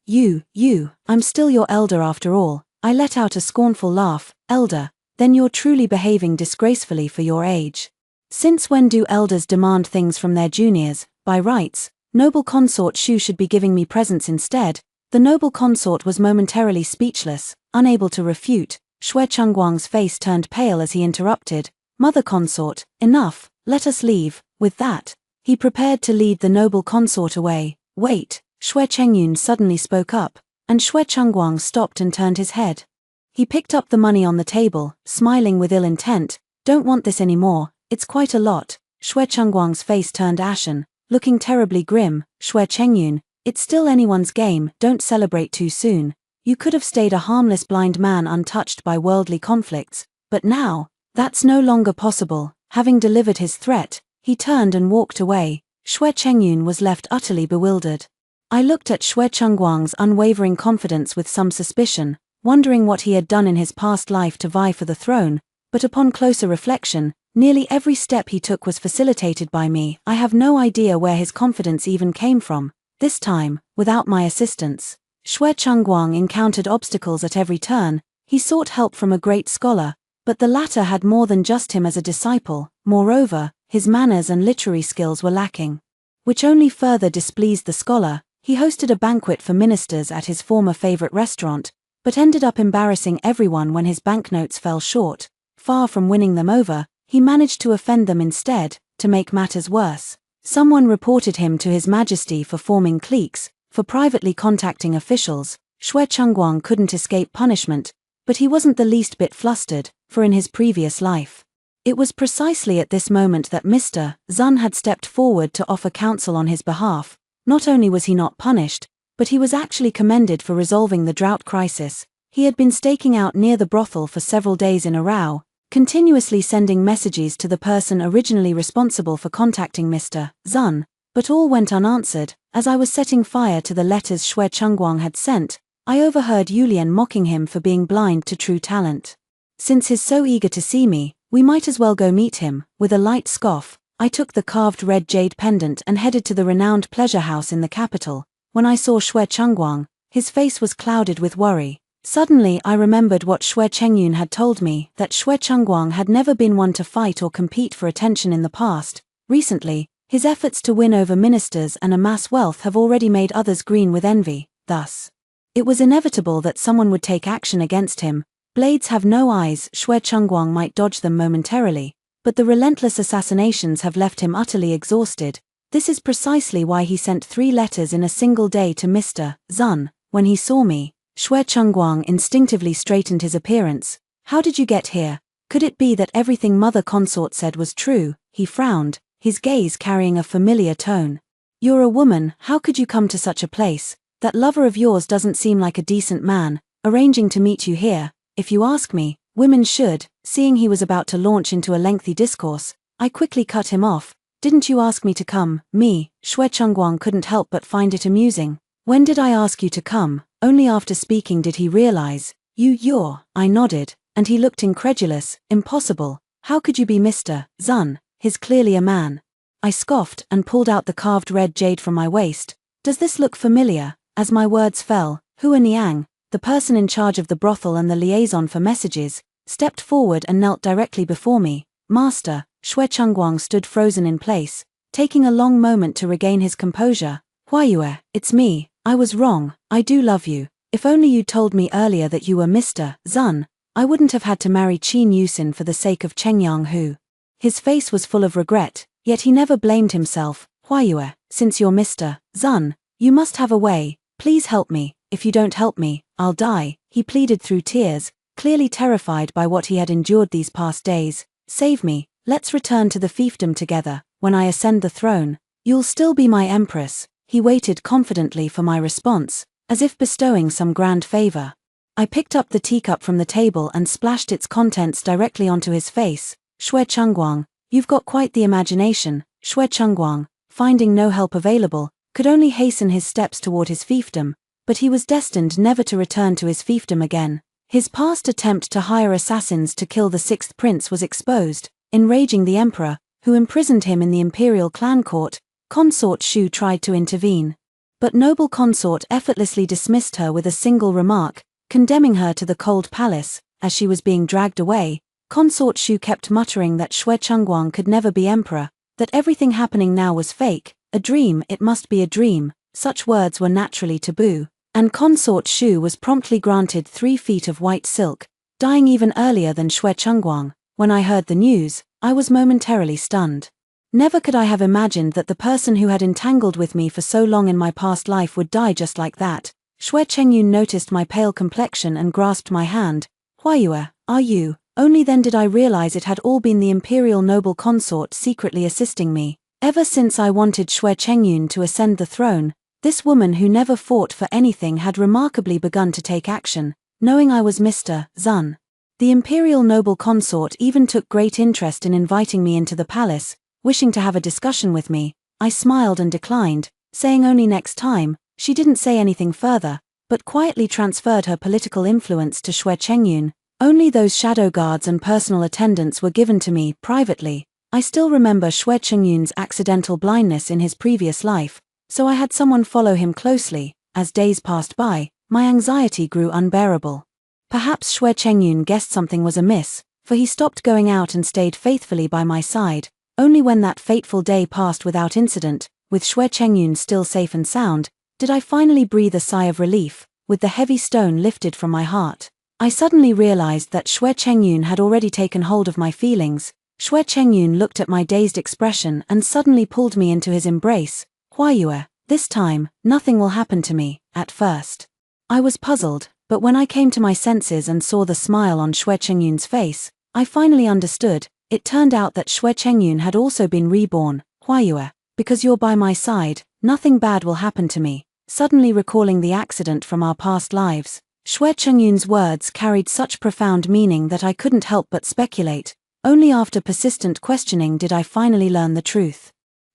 I'm still your elder after all." I let out a scornful laugh. "Elder? Then you're truly behaving disgracefully for your age. Since when do elders demand things from their juniors? By rights, noble Consort Shu should be giving me presents instead." The noble consort was momentarily speechless, unable to refute. Xue Chengguang's face turned pale as he interrupted. "Mother consort, enough, let us leave." With that, he prepared to lead the noble consort away. "Wait," Xue Chengyun suddenly spoke up, and Xue Chengguang stopped and turned his head. He picked up the money on the table, smiling with ill intent. "Don't want this anymore, it's quite a lot." Xue Chengguang's face turned ashen, looking terribly grim. "Xue Chengyun, it's still anyone's game, don't celebrate too soon. You could have stayed a harmless blind man untouched by worldly conflicts, but now, that's no longer possible." Having delivered his threat, he turned and walked away. Xue Chengyun was left utterly bewildered. I looked at Xue Chengguang's unwavering confidence with some suspicion, wondering what he had done in his past life to vie for the throne, but upon closer reflection, nearly every step he took was facilitated by me. I have no idea where his confidence even came from. This time, without my assistance, Xue Chengguang encountered obstacles at every turn. He sought help from a great scholar, but the latter had more than just him as a disciple. Moreover, his manners and literary skills were lacking, which only further displeased the scholar. He hosted a banquet for ministers at his former favorite restaurant, but ended up embarrassing everyone when his banknotes fell short. Far from winning them over, he managed to offend them instead. To make matters worse, someone reported him to His Majesty for forming cliques, for privately contacting officials. Xue Chengguang couldn't escape punishment, but he wasn't the least bit flustered, for in his previous life, it was precisely at this moment that Mr. Zun had stepped forward to offer counsel on his behalf. Not only was he not punished, but he was actually commended for resolving the drought crisis. He had been staking out near the brothel for several days in a row, continuously sending messages to the person originally responsible for contacting Mr. Zun, but all went unanswered. As I was setting fire to the letters Xue Chengguang had sent, I overheard Yulian mocking him for being blind to true talent. Since he's so eager to see me, we might as well go meet him. With a light scoff, I took the carved red jade pendant and headed to the renowned pleasure house in the capital. When I saw Xue Chengguang, his face was clouded with worry. Suddenly I remembered what Xue Chengyun had told me, that Xue Chengguang had never been one to fight or compete for attention in the past. Recently, his efforts to win over ministers and amass wealth have already made others green with envy. Thus, it was inevitable that someone would take action against him. Blades have no eyes. Xue Chengguang might dodge them momentarily, but the relentless assassinations have left him utterly exhausted. This is precisely why he sent 3 letters in a single day to Mr. Zun. When he saw me, Xue Chengguang instinctively straightened his appearance. How did you get here? Could it be that everything Mother Consort said was true? He frowned, his gaze carrying a familiar tone. You're a woman, how could you come to such a place? That lover of yours doesn't seem like a decent man, arranging to meet you here. If you ask me, women should. Seeing he was about to launch into a lengthy discourse, I quickly cut him off. Didn't you ask me to come? Me? Xue Chengguang couldn't help but find it amusing. When did I ask you to come? Only after speaking did he realize. You're. I nodded, and he looked incredulous. Impossible. How could you be Mr. Zun? He's clearly a man. I scoffed and pulled out the carved red jade from my waist. Does this look familiar? As my words fell, Hua Niang, the person in charge of the brothel and the liaison for messages, stepped forward and knelt directly before me. Master. Xue Chengguang stood frozen in place, taking a long moment to regain his composure. Huayue, it's me. I was wrong. I do love you. If only you'd told me earlier that you were Mr. Zun, I wouldn't have had to marry Qin Yusin for the sake of Chengyang Hu. His face was full of regret, yet he never blamed himself. Huayue, since you're Mr. Zun, you must have a way. Please help me. If you don't help me, I'll die. He pleaded through tears, clearly terrified by what he had endured these past days. Save me. Let's return to the fiefdom together. When I ascend the throne, you'll still be my empress. He waited confidently for my response, as if bestowing some grand favor. I picked up the teacup from the table and splashed its contents directly onto his face. Xue Chengguang, you've got quite the imagination. Xue Chengguang, finding no help available, could only hasten his steps toward his fiefdom, but he was destined never to return to his fiefdom again. His past attempt to hire assassins to kill the 6th prince was exposed. Enraging the emperor, who imprisoned him in the imperial clan court, Consort Shu tried to intervene. But noble consort effortlessly dismissed her with a single remark, condemning her to the cold palace. As she was being dragged away, Consort Shu kept muttering that Xue Chengguang could never be emperor, that everything happening now was fake, a dream. It must be a dream. Such words were naturally taboo, and Consort Shu was promptly granted 3 feet of white silk, dying even earlier than Xue Chengguang. When I heard the news, I was momentarily stunned. Never could I have imagined that the person who had entangled with me for so long in my past life would die just like that. Xue Chengyun noticed my pale complexion and grasped my hand. Huayue, are you? Only then did I realize it had all been the imperial noble consort secretly assisting me. Ever since I wanted Xue Chengyun to ascend the throne, this woman who never fought for anything had remarkably begun to take action, knowing I was Mr. Zun. The imperial noble consort even took great interest in inviting me into the palace, wishing to have a discussion with me. I smiled and declined, saying only next time. She didn't say anything further, but quietly transferred her political influence to Xue Chengyun. Only those shadow guards and personal attendants were given to me privately. I still remember Xue Chengyun's accidental blindness in his previous life, so I had someone follow him closely. As days passed by, my anxiety grew unbearable. Perhaps Xue Chengyun guessed something was amiss, for he stopped going out and stayed faithfully by my side. Only when that fateful day passed without incident, with Xue Chengyun still safe and sound, did I finally breathe a sigh of relief, with the heavy stone lifted from my heart. I suddenly realized that Xue Chengyun had already taken hold of my feelings. Xue Chengyun looked at my dazed expression and suddenly pulled me into his embrace. Huayue, this time, nothing will happen to me. At first, I was puzzled, but when I came to my senses and saw the smile on Xue Chengyun's face, I finally understood. It turned out that Xue Chengyun had also been reborn. Huayue, because you're by my side, nothing bad will happen to me. Suddenly recalling the accident from our past lives, Xue Chengyun's words carried such profound meaning that I couldn't help but speculate. Only after persistent questioning did I finally learn the truth.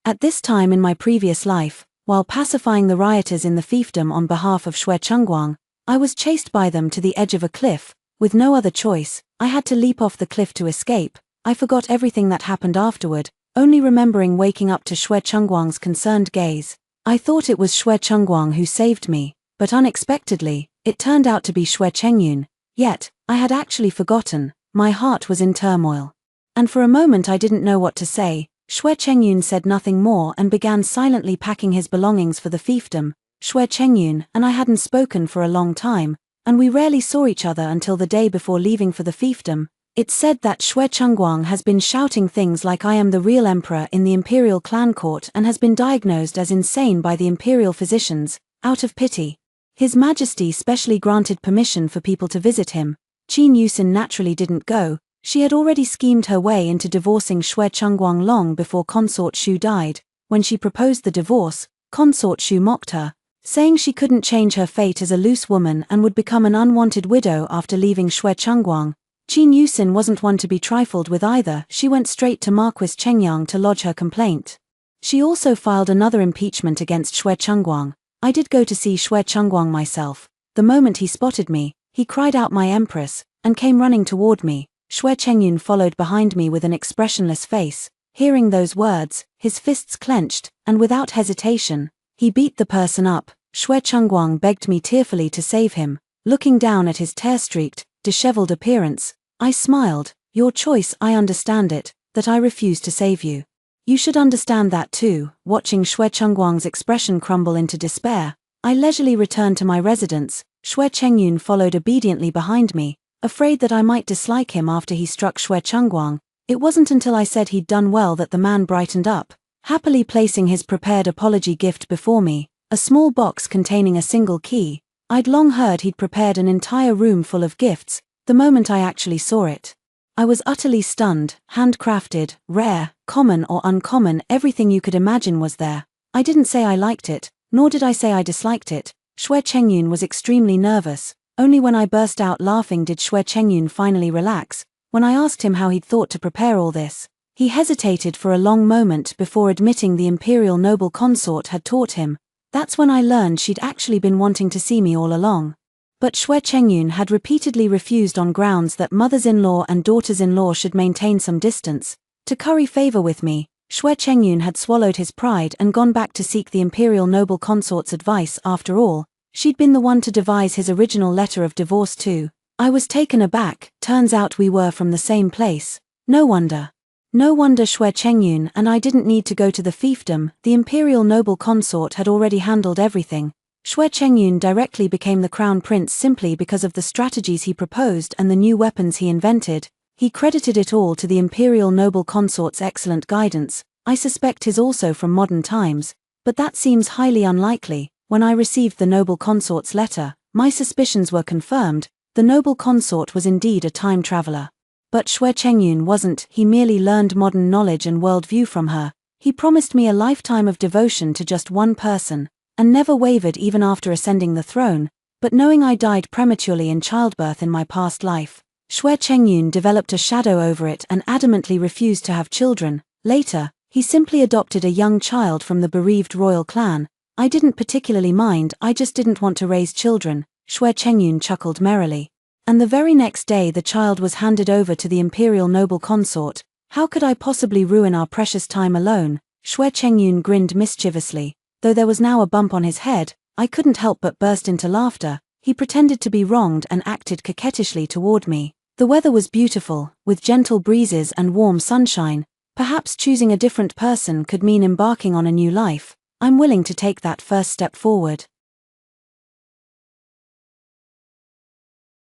At this time in my previous life, while pacifying the rioters in the fiefdom on behalf of Xue Chengguang, I was chased by them to the edge of a cliff. With no other choice, I had to leap off the cliff to escape. I forgot everything that happened afterward, only remembering waking up to Xue Chengguang's concerned gaze. I thought it was Xue Chengguang who saved me, but unexpectedly, it turned out to be Xue Chengyun. Yet, I had actually forgotten. My heart was in turmoil. And for a moment I didn't know what to say. Xue Chengyun said nothing more and began silently packing his belongings for the fiefdom. Xue Chengyun and I hadn't spoken for a long time, and we rarely saw each other until the day before leaving for the fiefdom. It's said that Xue Chengguang has been shouting things like "I am the real emperor" in the imperial clan court and has been diagnosed as insane by the imperial physicians. Out of pity, His Majesty specially granted permission for people to visit him. Qin Yusin naturally didn't go. She had already schemed her way into divorcing Xue Chengguang long before Consort Shu died. When she proposed the divorce, Consort Shu mocked her, saying she couldn't change her fate as a loose woman and would become an unwanted widow after leaving Xue Chengguang. Qin Yusin wasn't one to be trifled with either. She went straight to Marquis Chengyang to lodge her complaint. She also filed another impeachment against Xue Chengguang. I did go to see Xue Chengguang myself. The moment he spotted me, he cried out "My Empress," and came running toward me. Xue Chengyun followed behind me with an expressionless face. Hearing those words, his fists clenched, and without hesitation, he beat the person up. Xue Chengguang begged me tearfully to save him. Looking down at his tear-streaked, disheveled appearance, I smiled. "Your choice, I understand it, that I refuse to save you. You should understand that too." Watching Xue Chengguang's expression crumble into despair, I leisurely returned to my residence. Xue Chengyun followed obediently behind me, afraid that I might dislike him after he struck Xue Chengguang. It wasn't until I said he'd done well that the man brightened up, happily placing his prepared apology gift before me, a small box containing a single key. I'd long heard he'd prepared an entire room full of gifts. The moment I actually saw it, I was utterly stunned. Handcrafted, rare, common or uncommon, everything you could imagine was there. I didn't say I liked it, nor did I say I disliked it. Xue Chengyun was extremely nervous. Only when I burst out laughing did Xue Chengyun finally relax. When I asked him how he'd thought to prepare all this, he hesitated for a long moment before admitting the imperial noble consort had taught him. That's when I learned she'd actually been wanting to see me all along. But Xue Chengyun had repeatedly refused on grounds that mothers-in-law and daughters-in-law should maintain some distance. To curry favor with me, Xue Chengyun had swallowed his pride and gone back to seek the imperial noble consort's advice. After all, she'd been the one to devise his original letter of divorce too. I was taken aback. Turns out we were from the same place. No wonder. No wonder Xue Chengyun and I didn't need to go to the fiefdom. The imperial noble consort had already handled everything. Xue Chengyun directly became the crown prince simply because of the strategies he proposed and the new weapons he invented. He credited it all to the imperial noble consort's excellent guidance. I suspect his also from modern times, but that seems highly unlikely. When I received the noble consort's letter, my suspicions were confirmed. The noble consort was indeed a time traveler. But Xue Chengyun wasn't. He merely learned modern knowledge and worldview from her. He promised me a lifetime of devotion to just one person, and never wavered even after ascending the throne. But knowing I died prematurely in childbirth in my past life, Xue Chengyun developed a shadow over it and adamantly refused to have children. Later, he simply adopted a young child from the bereaved royal clan. I didn't particularly mind, I just didn't want to raise children. Xue Chengyun chuckled merrily. And the very next day the child was handed over to the imperial noble consort. How could I possibly ruin our precious time alone? Xue Chengyun grinned mischievously. Though there was now a bump on his head, I couldn't help but burst into laughter. He pretended to be wronged and acted coquettishly toward me. The weather was beautiful, with gentle breezes and warm sunshine. Perhaps choosing a different person could mean embarking on a new life. I'm willing to take that first step forward.